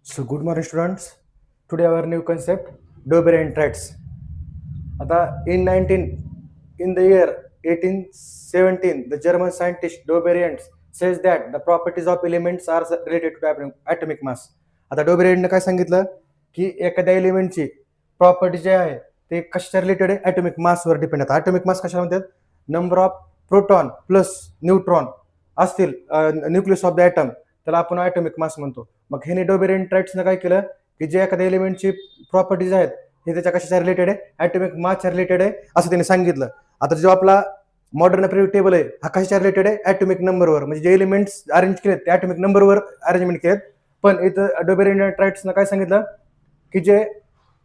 So good morning students. Today our new concept Doberian traits. आता in the year 1817 the German scientist Doberian says that the properties of elements are related to atomic mass. आता डोबेरियनने काय सांगितलं की एखाद्या एलिमेंटची property जे आहे ते कशाच्या रिलेटेड आहे ॲटॉमिक मासवर डिपेंड आहे. ॲटॉमिक मास कशा म्हणतात number of proton plus neutron असतील न्यूक्लियस ऑफ द ॲटम त्याला आपण ॲटॉमिक मास म्हणतो. मग हे डोबेरियन ट्राइट्सनं काय केलं की जे एखाद्या एलिमेंटची प्रॉपर्टीज आहेत हे त्याच्या कशाच्या रिलेटेड आहे ॲटॉमिक मासच्या रिलेटेड आहे असं त्यांनी सांगितलं. आता जो आपला मॉडर्न पिरियड टेबल आहे हा कशाच्या रिलेटेड आहे ॲटॉमिक नंबरवर म्हणजे जे एलिमेंट्स अरेंज केलेत ते ॲटॉमिक नंबरवर अरेंजमेंट केलेत. पण इथं डोबेरियन ट्राइट्सनं काय सांगितलं की जे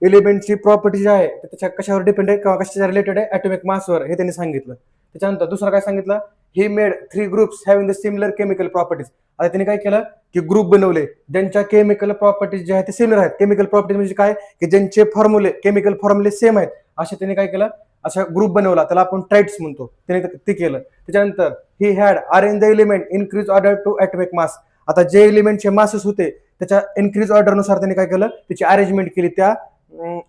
एलिमेंटची प्रॉपर्टी जी आहे त्याच्या कशावर डिपेंड आहे किंवा कशाच्या रिलेटेड आहे ॲटॉमिक मासवर हे त्यांनी सांगितलं. त्याच्यानंतर दुसरं काय सांगितलं he made 3 groups having the similar chemical properties. आता त्यांनी काय केलं की ग्रुप बनवले ज्यांच्या केमिकल प्रॉपर्टीज जे आहेत ते सिमिलर आहेत. केमिकल प्रॉपर्टीज म्हणजे काय की ज्यांचे फॉर्म्युले केमिकल फॉर्म्युले सेम आहेत असे त्यांनी काय केलं असा ग्रुप बनवला त्याला आपण ट्राइट्स म्हणतो. त्याने ते केलं. त्याच्यानंतर he had arrange the element increase order to atomic mass. आता जे एलिमेंटचे मासेस होते त्याच्या इनक्रीज ऑर्डरनुसार त्यांनी काय केलं त्याची अरेंजमेंट केली त्या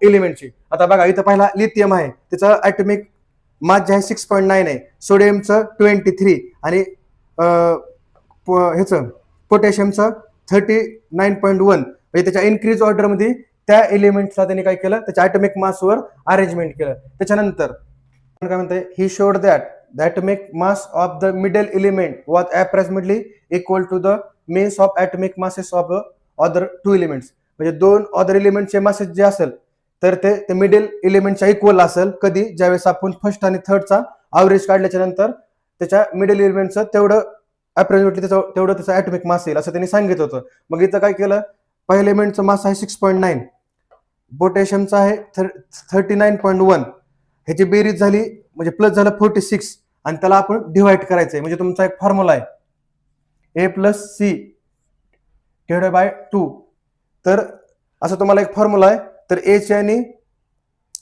एलिमेंटची. आता बघा इथं पहिला लिथियम आहे त्याचं ॲटॉमिक मास जे आहे 6.9 आहे. सोडियमचं 23 आणि ह्याचं पोटॅशियमचं 39.1 म्हणजे त्याच्या इन्क्रीज ऑर्डरमध्ये त्या एलिमेंटला त्यांनी काय केलं त्याच्या ॲटॉमिक मासवर अरेंजमेंट केलं. त्याच्यानंतर काय म्हणते he showed that the atomic mass of the middle element was approximately equal to the mass of atomic masses of other 2 elements. म्हणजे 2 अदर एलिमेंटचे मासेस जे असेल तर ते मिडल एलिमेंटच्या इक्वल असेल कधी ज्यावेळेस आपण फर्स्ट आणि थर्डचा ॲव्हरेज काढल्याच्या नंतर त्याच्या मिडल एलिमेंटचं तेवढं अप्रॉक्सिमेटली तेवढं त्याचा ॲटॉमिक मास येईल असं त्यांनी सांगितलं होतं. मग इथं काय केलं पहिल्या एलिमेंटचं मास आहे 6.9 पोटॅशियमचं आहे 39.1 ह्याची बेरीज झाली म्हणजे प्लस झालं 46 आणि त्याला आपण डिवाइड करायचं आहे. म्हणजे तुमचा एक फॉर्म्युला आहे A+C डिवाइडेड बाय 2. तर असं तुम्हाला एक फॉर्म्युला आहे तर एची आणि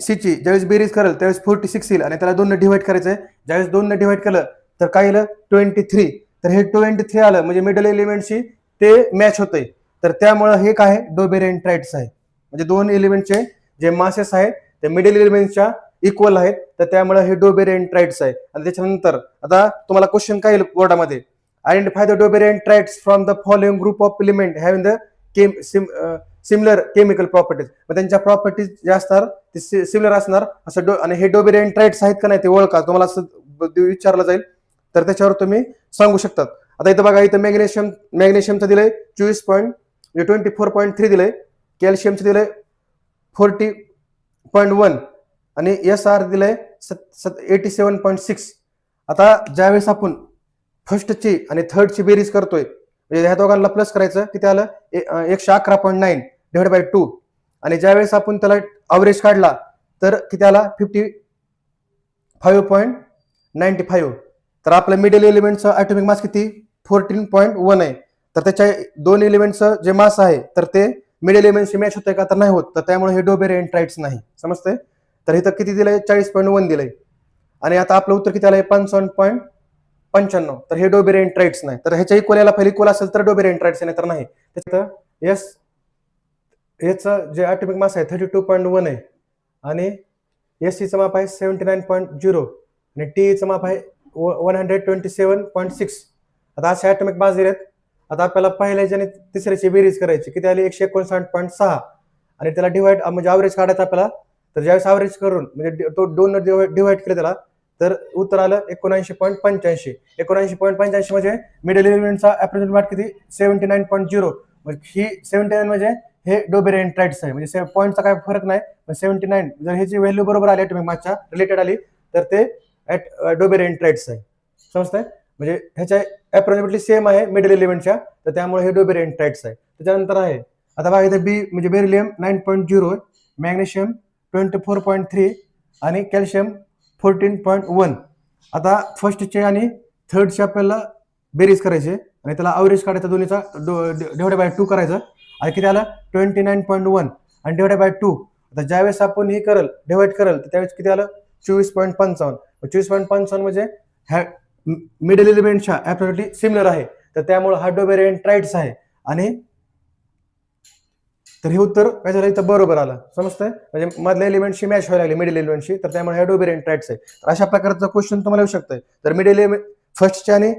सीची ज्यावेळेस बेरीज करेल त्यावेळेस 46 येईल आणि त्याला 2 ने डिवाइड करायचं आहे. ज्यावेळेस 2 ने डिवाइड केलं तर काय येईल 23. तर हे 23 आलं म्हणजे मिडल एलिमेंटशी ते मॅच होतंय. तर त्यामुळे हे काय डोबेरियन ट्राइट्स आहे म्हणजे 2 एलिमेंटचे जे मासेस आहेत ते मिडल एलिमेंटच्या इक्वल आहेत तर त्यामुळे हे डोबेरियन ट्राइट्स आहे. आणि त्याच्यानंतर आता तुम्हाला क्वेश्चन काय येईल बोर्डामध्ये identify the Dobereiner's triads from the following group of element having the similar chemical properties. मग त्यांच्या प्रॉपर्टीज जे असणार ते सिमिलर असणार असं आणि हे डोबेरियन ट्राइट्स आहेत का नाही ते ओळखा तुम्हाला असं विचारलं जाईल तर त्याच्यावर तुम्ही सांगू शकतात. आता इथं बघा इथं मॅग्नेशियमचं दिलंय 24.3 दिलंय. कॅल्शियमचं दिलंय 40.1 आणि SR दिलंय 87.6. आता ज्यावेळेस आपण फर्स्टची आणि थर्डची बेरीज करतोय म्हणजे ह्या दोघांना प्लस करायचं किती आलं 111.9 डिवाइड बाय 2 आणि ज्यावेळेस आपण त्याला ॲव्हरेज काढला तर किती आला 55.95. तर आपलं मिडल एलिमेंटचं ॲटॉमिक मास किती 14.1 आहे. तर त्याच्या 2 एलिमेंटचं जे मास आहे तर ते मिडल एलिमेंटशी मॅच होतंय का तर नाही होत. तर त्यामुळे हे डोबेरियन ट्राइट्स नाही समजतंय. तर इथं किती दिलंय 40.1 दिलंय आणि आता आपलं उत्तर किती आलंय 55.95. तर हे डोबेरियन ट्राइट्स नाही. तर ह्याच्या इक्वल याला पहिले इक्वल असेल तर डोबेरियन ट्राइट्स नाही तर नाही. त्याच्यात याचं जे ॲटॉमिक मास आहे 32.1 आहे आणि SCचं माप आहे 79.0 आणि TEचं माप आहे 127.6. आता असे ॲटॉमिक मास दिलेत. आता आपल्याला पहिल्याची आणि तिसऱ्याची बेरीज करायची किती आली 159.6 आणि त्याला डिवाइड म्हणजे ॲव्हरेज काढायचं आपल्याला. तर ज्यावेळेस ॲव्हरेज करून म्हणजे तो 2 डिवाइड केलं त्याला तर उत्तर आलं 79.85. 79.85 म्हणजे मिडल एलिमेंटचा अप्रॉक्सिमेट मार्क किती 79.0 म्हणजे ही 79 म्हणजे हे डोबेरियन ट्राइट्स आहे. म्हणजे पॉईंटचा काय फरक नाही. 79 जर ह्याची व्हॅल्यू बरोबर आली ॲटॉमिक मासच्या रिलेटेड आली तर ते डोबेरियन ट्राइट्स आहे समजतंय. म्हणजे ह्याच्या अप्रॉक्सिमेटली सेम आहे मिडल एलिमेंटच्या तर त्यामुळे हे डोबेरियन ट्राइट्स आहे. त्याच्यानंतर आहे आता बघा इथे बी म्हणजे बेरिलियम 9.0 मॅग्नेशियम 24.3 आणि कॅल्शियम 14.1. आता फर्स्टचे आणि थर्डचे आपल्याला बेरीज करायचे आणि त्याला ॲव्हरेज काढायचा दोन्हीचा डिवाइड बाय 2 करायचं आणि किती आलं 29.1 आणि डिवाइड बाय 2. आता ज्यावेळेस आपण हे करल डिवाइड करल तर त्यावेळेस किती आलं 24.55. 24.55 म्हणजे ह्या मिडल एलिमेंटच्या ॲप्रॉक्सिमेटली सिमिलर आहे तर त्यामुळे हा डोबेरियन ट्राइट्स आहे. आणि तर हे उत्तर काय झालं इथं बरोबर आलं. समजतंय? म्हणजे मधल्या एलिमेंटशी मॅच व्हायला लागले मिडिल एलिमेंटशी, तर त्यामुळे ह्या दोन व्हेरियंट राईट्स आहे. तर अशा प्रकारचा क्वेश्चन तुम्हाला येऊ शकतोय. तर मिडिल एलिमेंट फर्स्टची आणि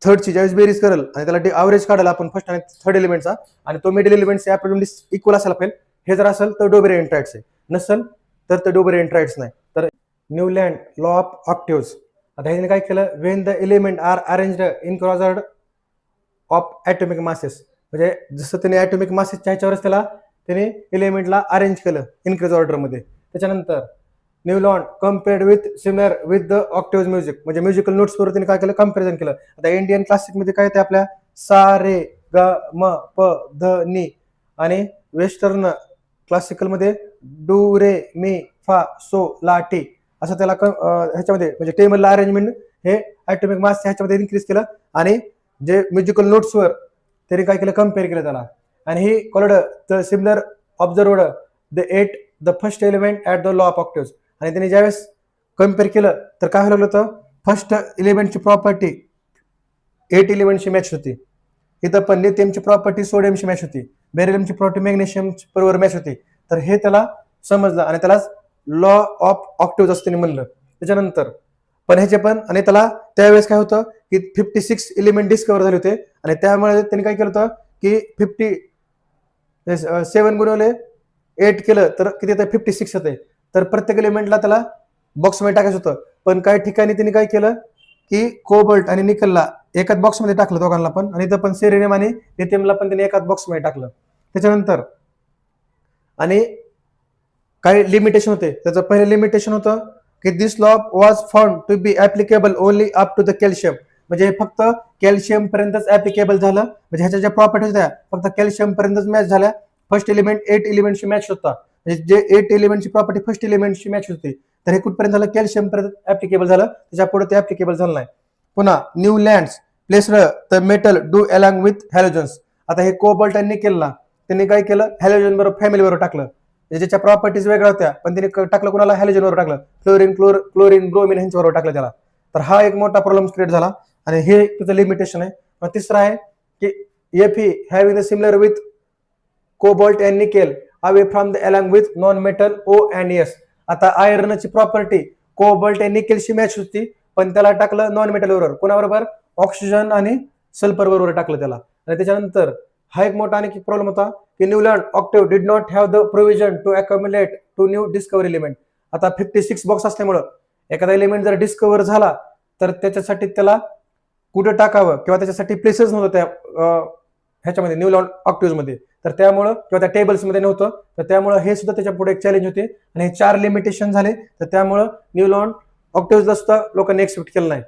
थर्डची ज्यावेळेस बेरीज करेल आणि त्याला अवरेज काढायला आपण फर्स्ट आणि थर्ड एलिमेंटचा, आणि तो मिडिल एलिमेंटचा ॲप्रॉक्सिमेटली इक्वल असायला पाहिजे. हे जर असेल तर डो व्हेरियंट राईट्स आहे, नसेल तर ते डो व्हेरियंट राईट्स नाही. तर न्यूलँड लॉ ऑफ ऑक्टिव्स. आता ह्याने काय केलं, when the element are arranged in cross order of atomic masses, म्हणजे जसं त्याने ॲटॉमिक मासेसच्या ह्याच्यावरच त्याने एलिमेंटला अरेंज केलं इनक्रीज ऑर्डरमध्ये. त्याच्यानंतर Newlands compared with similar with the octave music, म्हणजे म्युझिकल नोट्सवर त्यांनी काय केलं, कम्पॅरिझन केलं. आता इंडियन क्लासिकमध्ये काय ते आपल्या सा रे ग म प ध नि, आणि वेस्टर्न क्लासिकलमध्ये डू रे मी फा सो ला टी, असं त्याला ह्याच्यामध्ये म्हणजे टेबलला अरेंजमेंट हे ॲटॉमिक मास ह्याच्यामध्ये इन्क्रीज केलं, आणि जे म्युझिकल नोट्सवर त्यांनी काय केलं, कम्पेअर केलं त्याला. आणि he called the similar observed the at the first element at the law of octaves. आणि त्यांनी ज्यावेळेस कम्पेअर केलं तर काय व्हायला लागलं होतं, फर्स्ट एलिमेंटची प्रॉपर्टी 8 एलिमेंटची मॅच होती. इथं पण लिथियमची प्रॉपर्टी सोडियमची मॅच होती, बेरिलियमची प्रॉपर्टी मॅग्नेशियम बरोबर मॅच होती. तर हे त्याला समजलं आणि त्यालाच लॉ ऑफ ऑक्टिव्स असं त्यांनी म्हणलं. त्याच्यानंतर पण ह्याचे पण, आणि त्याला त्यावेळेस काय होतं की 56 एलिमेंट डिस्कवर झाले होते, आणि त्यामुळे त्यांनी काय केलं होतं की 7 गुणिले 8 केलं तर किती येतं, 56 येते. तर प्रत्येक एलिमेंटला त्याला बॉक्समध्ये टाकायचं होतं. पण काही ठिकाणी त्यांनी काय केलं की कोबल्ट आणि निकलला एकाच बॉक्समध्ये टाकलं दोघांना पण, आणि इथं पण सेरेनियम आणि लिथियमला पण त्यांनी एकाच बॉक्समध्ये टाकलं. त्याच्यानंतर आणि काही लिमिटेशन होते. त्याचं पहिलं लिमिटेशन होतं की this law was found to be applicable only up to the calcium, म्हणजे फक्त कॅल्शियम पर्यंतच ऍप्लिकेबल झालं. म्हणजे ह्याच्या ज्या प्रॉपर्टीज होत्या फक्त कॅल्शियम पर्यंतच मॅच झाल्या. फर्स्ट एलिमेंट 8 एलिमेंटची मॅच होता, म्हणजे जे 8 एलिमेंटची प्रॉपर्टी फर्स्ट एलिमेंटची मॅच होती, तर हे कुठपर्यंत झालं, कॅल्शियम पर्यंत ऍप्लिकेबल झालं, त्याच्या पुढे ते ऍप्लिकेबल झालं नाही. पुन्हा new lands placed the metal do along with halogens. आता हे कोबाल्ट आणि निकेलला त्यांनी काय केलं, हॅलोजन बरोबर फॅमिली बरोबर टाकलं, ज्याच्या प्रॉपर्टीज वेगळ्या होत्या, पण त्यांनी टाकलं कुणाला, हॅलोजन बरोबर टाकलं, क्लोरीन ब्रोमिन ह्यांच्या बरोबर टाकलं त्याला. तर हा एक मोठा प्रॉब्लेम क्रिएट झाला, आणि हे त्याचं लिमिटेशन आहे. मग तिसरा आहे की Fe having the similar with cobalt and nickel away from the along with non metal O and S. आता आयर्नची प्रॉपर्टी कोबाल्ट आणि निकेलशी मॅच होती, पण त्याला टाकलं नॉन मेटल बरोबर, कोणाबरोबर, ऑक्सिजन आणि सल्फर बरोबर टाकलं त्याला. आणि त्याच्यानंतर हा एक मोठा आणखी प्रॉब्लेम होता की Newlands octave did not have the provision to accommodate to new discover element. आता 56 बॉक्स असल्यामुळं एखादा एलिमेंट जर डिस्कवर झाला तर त्याच्यासाठी त्याला कुठं टाकावं किंवा त्याच्यासाठी प्लेसेस नव्हतं त्या ह्याच्यामध्ये न्यूलँड ऑक्टिव्ह मध्ये, तर त्यामुळं किंवा त्या टेबल्समध्ये नव्हतं, तर त्यामुळं हे सुद्धा त्याच्या पुढे एक चॅलेंज होते. आणि हे 4 लिमिटेशन झाले, तर त्यामुळं न्यूलँड ऑक्टिव्हला सुद्धा लोकांनी एक्सेप्ट केलं नाही.